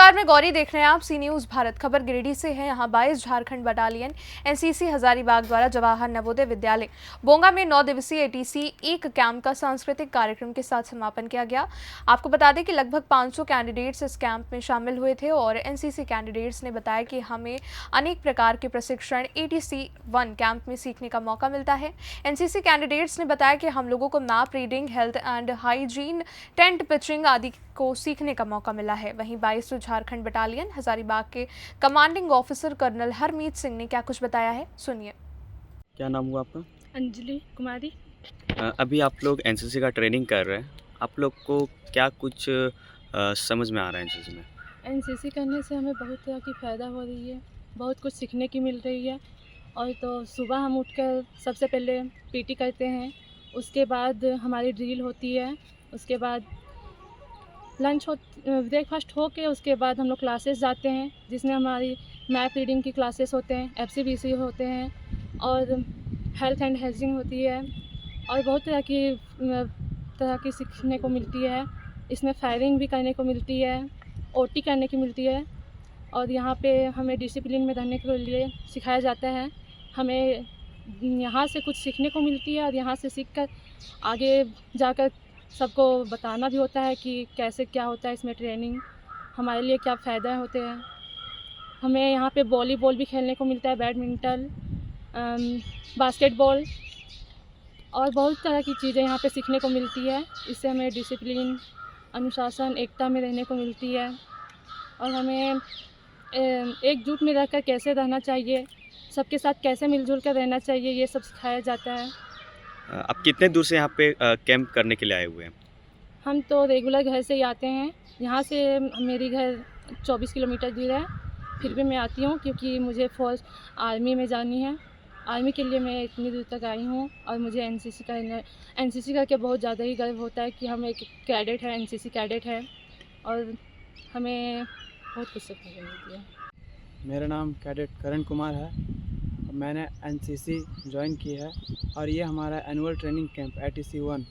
नमस्कार, मैं गौरी, देख रहे हैं आप सी न्यूज़ भारत। खबर गिरिडीह से है। यहाँ 22 झारखंड बटालियन एनसीसी हजारीबाग द्वारा जवाहर नवोदय विद्यालय बोंगा में 9 दिवसीय एटीसी 1 कैंप का सांस्कृतिक कार्यक्रम के साथ समापन किया गया। आपको बता दें कि लगभग 500 कैंडिडेट्स इस कैंप में शामिल हुए थे और एनसीसी कैंडिडेट्स ने बताया कि हमें अनेक प्रकार के प्रशिक्षण एटीसी 1 कैंप में सीखने का मौका मिलता है। एनसीसी कैंडिडेट्स ने बताया कि हम लोगों को map reading, health and hygiene, tent pitching आदि को सीखने का मौका मिला है। वहीं 22 झारखंड बटालियन हजारीबाग के commanding officer colonel Harmeet Singh ने क्या कुछ बताया है, सुनिए। क्या नाम हुआ आपका? अंजलि कुमारी। अभी आप लोग एनसीसी का ट्रेनिंग कर रहे हैं, आप लोग को क्या कुछ समझ में आ रहा है एनसीसी में? एनसीसी करने से हमें बहुत तरह की फ़ायदा हो रही है, बहुत कुछ सीखने की मिल रही है। और तो सुबह हम उठकर सबसे पहले पीटी करते हैं, उसके बाद हमारी ड्रिल होती है, उसके बाद ब्रेकफास्ट हो के उसके बाद हम लोग क्लासेस जाते हैं, जिसमें हमारी मैप रीडिंग की क्लासेस होते हैं, एफसीबीसी होते हैं और हेल्थ एंड हाइजीन होती है और बहुत तरह की सीखने को मिलती है। इसमें फायरिंग भी करने को मिलती है, ओटी करने की मिलती है और यहाँ पे हमें डिसिप्लिन में रहने के लिए सिखाया जाता है। हमें यहाँ से कुछ सीखने को मिलती है और यहाँ से सीखकर आगे जाकर सबको बताना भी होता है कि कैसे क्या होता है इसमें ट्रेनिंग, हमारे लिए क्या फ़ायदे होते हैं। हमें यहाँ पे वॉलीबॉल भी खेलने को मिलता है, बैडमिंटन, बास्केटबॉल और बहुत तरह की चीज़ें यहाँ पे सीखने को मिलती है। इससे हमें डिसिप्लिन, अनुशासन, एकता में रहने को मिलती है और हमें एकजुट में रहकर कैसे रहना चाहिए, सबके साथ कैसे मिलजुल कर रहना चाहिए, ये सब सिखाया जाता है। आप कितने दूर से यहाँ पे कैंप करने के लिए आए हुए हैं? हम तो रेगुलर घर से ही आते हैं। यहाँ से मेरी घर 24 किलोमीटर दूर है, फिर भी मैं आती हूँ क्योंकि मुझे फौज आर्मी में जानी है। आर्मी के लिए मैं इतनी दूर तक आई हूँ और मुझे एनसीसी करके बहुत ज़्यादा ही गर्व होता है कि हम एक कैडेट है, एनसीसी कैडेट है और हमें बहुत कुछ सीखने को मिलती है। मेरा नाम कैडेट करण कुमार है। मैंने एनसीसी ज्वाइन की है और ये हमारा annual training camp ATC 1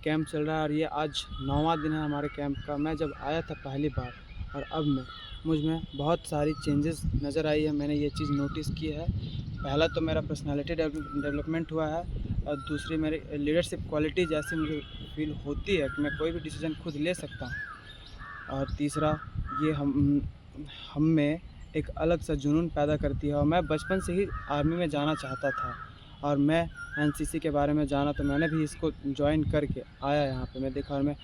camp चल रहा है और ये आज 9वां दिन है हमारे कैंप का। मैं जब आया था पहली बार और अब मुझ में बहुत सारी चेंजेस नज़र आई है, मैंने ये चीज़ नोटिस की है। पहला तो मेरा पर्सनालिटी डेवलपमेंट हुआ है और दूसरी मेरी लीडरशिप क्वालिटी जैसी मुझे फील होती है कि मैं कोई भी डिसीज़न खुद ले सकता हूँ। और तीसरा, ये हम में एक अलग सा जुनून पैदा करती है और मैं बचपन से ही आर्मी में जाना चाहता था और मैं एनसीसी के बारे में जाना तो मैंने भी इसको ज्वाइन करके आया यहाँ पे। मैं देखा और मैं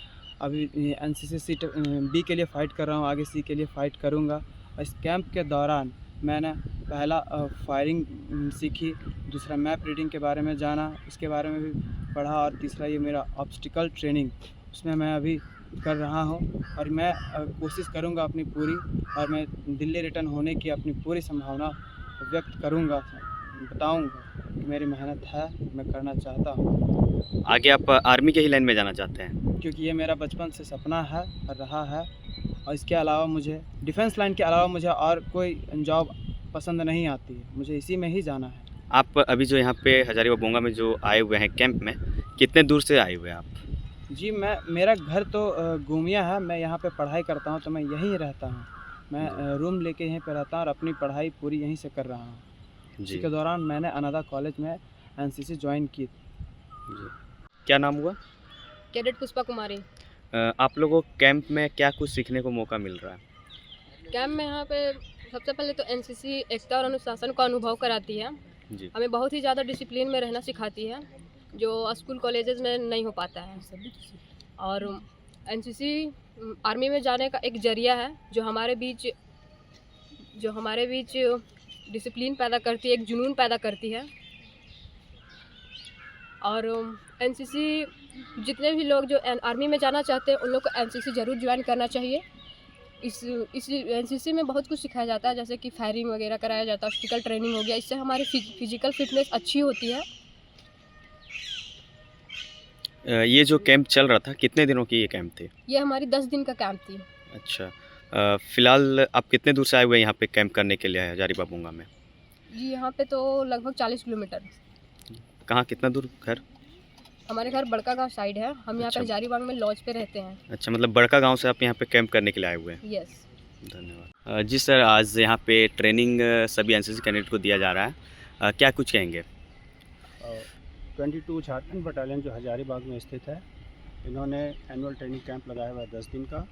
अभी एनसीसी सीट बी के लिए फ़ाइट कर रहा हूँ, आगे सी के लिए फ़ाइट करूँगा। इस कैंप के दौरान मैंने पहला फायरिंग सीखी, दूसरा मैप रीडिंग के बारे में जाना, उसके बारे में भी पढ़ा और तीसरा ये मेरा ऑब्स्टिकल ट्रेनिंग, उसमें मैं अभी कर रहा हूँ और मैं कोशिश करूँगा अपनी पूरी, और मैं दिल्ली रिटर्न होने की अपनी पूरी संभावना व्यक्त करूँगा, बताऊँगा कि मेरी मेहनत है, मैं करना चाहता हूँ। आगे आप आर्मी के ही लाइन में जाना चाहते हैं? क्योंकि ये मेरा बचपन से सपना है और रहा है और इसके अलावा मुझे डिफेंस लाइन के अलावा मुझे और कोई जॉब पसंद नहीं आती है, मुझे इसी में ही जाना है। आप अभी जो यहाँ पे हजारीबाग बोंगा में जो आए हुए हैं कैंप में, कितने दूर से आए हुए हैं आप? जी, मेरा घर तो गोमिया है, मैं यहाँ पे पढ़ाई करता हूँ तो मैं यहीं रहता हूँ। मैं रूम लेके यहीं पे रहता हूँ और अपनी पढ़ाई पूरी यहीं से कर रहा हूँ। इसी के दौरान मैंने अनादा कॉलेज में एनसीसी ज्वाइन की। जी, क्या नाम हुआ? कैडेट पुष्पा कुमारी। आप लोगों को कैंप में क्या कुछ सीखने को मौका मिल रहा है? कैंप में यहाँ पे सबसे पहले तो एनसीसी एकता और अनुशासन का अनुभव कराती है। जी। हमें बहुत ही ज़्यादा डिसिप्लिन में रहना सिखाती है, जो स्कूल कॉलेजेस में नहीं हो पाता है। और एनसीसी आर्मी में जाने का एक जरिया है जो हमारे बीच डिसिप्लिन पैदा करती है, एक जुनून पैदा करती है। और एनसीसी जितने भी लोग जो आर्मी में जाना चाहते हैं उन लोग को एनसीसी ज़रूर ज्वाइन करना चाहिए। इस एनसीसी में बहुत कुछ सिखाया जाता है, जैसे कि फायरिंग वगैरह कराया जाता है, ऑब्स्टिकल ट्रेनिंग हो गया। इससे हमारी फिजिकल फिटनेस अच्छी होती है। ये जो कैंप चल रहा था, कितने दिनों की ये कैंप थी? ये हमारी 10 दिन का कैंप थी। अच्छा, फ़िलहाल आप कितने दूर से आए हुए हैं यहाँ पे कैंप करने के लिए हजारीबाग बोंगा में? जी, यहाँ पे तो लगभग 40 किलोमीटर। कहाँ, कितना दूर घर? हमारे घर बड़का गांव साइड है, हम यहाँ पे अच्छा। हजारीबाग में लॉज पे रहते हैं। अच्छा, मतलब बड़का गांव से आप यहाँ पे कैंप करने के लिए आए हुए हैं? यस। धन्यवाद। जी सर, आज यहाँ पे ट्रेनिंग सभी एनसीसी कैडेट को दिया जा रहा है, क्या कुछ कहेंगे? 22 झारखंड बटालियन जो हजारीबाग में स्थित है, इन्होंने एनुअल ट्रेनिंग कैंप लगाया हुआ है 10 दिन का।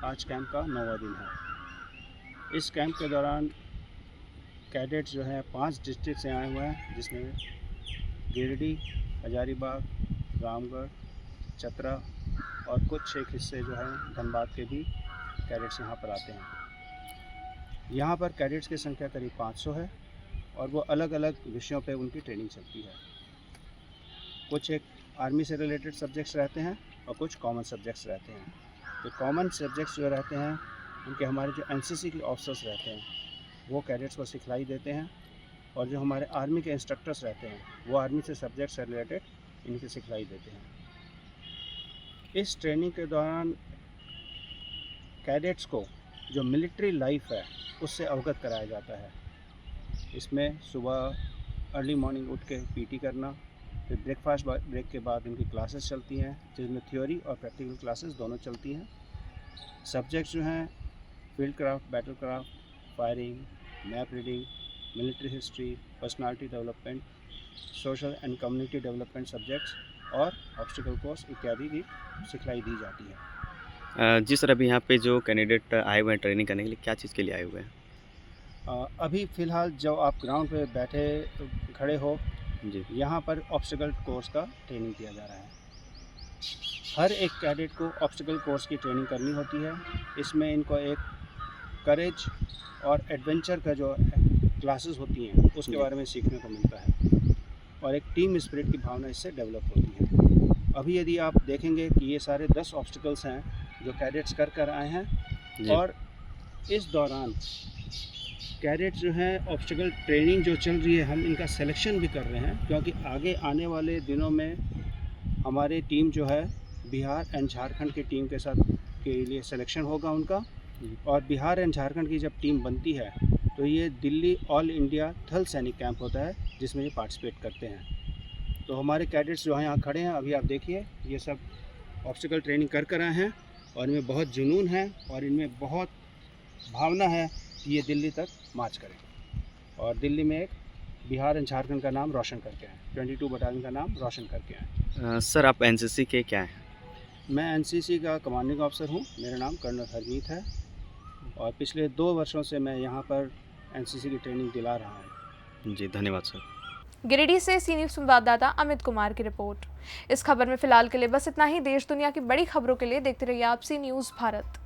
आज कैंप का 9वां दिन है। इस कैंप के दौरान कैडेट्स जो हैं 5 डिस्ट्रिक्ट से आए हुए हैं, जिसमें गिरिडीह, हजारीबाग, रामगढ़, चतरा और कुछ एक हिस्से जो हैं धनबाद के भी कैडेट्स यहाँ पर आते हैं। यहाँ पर कैडेट्स की संख्या करीब 500 है और वो अलग अलग विषयों पे उनकी ट्रेनिंग चलती है। कुछ एक आर्मी से रिलेटेड सब्जेक्ट्स रहते हैं और कुछ कॉमन सब्जेक्ट्स रहते हैं। तो कॉमन सब्जेक्ट्स जो रहते हैं उनके हमारे जो एनसीसी के ऑफिसर्स रहते हैं वो कैडेट्स को सिखलाई देते हैं, और जो हमारे आर्मी के इंस्ट्रक्टर्स रहते हैं वो आर्मी से सब्जेक्ट से रिलेटेड इनकी सिखलाई देते हैं। इस ट्रेनिंग के दौरान कैडेट्स को जो मिलिट्री लाइफ है उससे अवगत कराया जाता है। इसमें सुबह अर्ली मॉर्निंग उठ के पीटी करना, फिर ब्रेकफास्ट ब्रेक के बाद इनकी क्लासेस चलती हैं, जिसमें थ्योरी और प्रैक्टिकल क्लासेस दोनों चलती हैं। सब्जेक्ट्स जो हैं field craft, battle craft, firing, map reading, military history, personality development, social and community development subjects और ऑब्स्टिकल कोर्स इत्यादि की सिखलाई दी जाती है। जी सर, अभी यहाँ पे जो कैंडिडेट आए हुए हैं ट्रेनिंग करने के लिए, क्या चीज़ के लिए आए हुए हैं? अभी फ़िलहाल जो आप ग्राउंड पे बैठे खड़े हो, जी। यहाँ पर ऑब्स्टिकल कोर्स का ट्रेनिंग दिया जा रहा है। हर एक कैडेट को ऑब्स्टिकल कोर्स की ट्रेनिंग करनी होती है। इसमें इनको एक करेज और एडवेंचर का जो क्लासेस होती हैं उसके जी। बारे में सीखने को मिलता है, और एक टीम स्पिरिट की भावना इससे डेवलप होती है। अभी यदि आप देखेंगे कि ये सारे 10 ऑब्स्टिकल्स हैं जो कैडेट्स कर आए हैं, जी। और इस दौरान कैडेट्स जो हैं ऑब्स्टिकल ट्रेनिंग जो चल रही है, हम इनका सिलेक्शन भी कर रहे हैं, क्योंकि आगे आने वाले दिनों में हमारी टीम जो है बिहार एंड झारखंड की टीम के साथ के लिए सिलेक्शन होगा उनका। और बिहार एंड झारखंड की जब टीम बनती है तो ये दिल्ली ऑल इंडिया थल सैनिक कैंप होता है, जिसमें ये पार्टिसिपेट करते हैं। तो हमारे कैडेट्स जो हैं यहाँ खड़े हैं, अभी आप देखिए ये सब ऑब्स्टिकल ट्रेनिंग कर आए हैं, और इनमें बहुत जुनून है और इनमें बहुत भावना है कि ये दिल्ली तक मार्च करें और दिल्ली में एक बिहार एंड झारखंड का नाम रोशन करके आए, 22 बटालियन का नाम रोशन करके आए। सर, आप एनसीसी के क्या हैं? मैं एनसीसी का कमांडिंग ऑफिसर हूँ। मेरा नाम कर्नल हरमीत है, और पिछले 2 वर्षों से मैं यहाँ पर एनसीसी की ट्रेनिंग दिला रहा हूँ। जी, धन्यवाद सर। गिरिडीह से सी न्यूज़ संवाददाता अमित कुमार की रिपोर्ट। इस खबर में फिलहाल के लिए बस इतना ही। देश दुनिया की बड़ी खबरों के लिए देखते रहिए आप सी न्यूज़ भारत।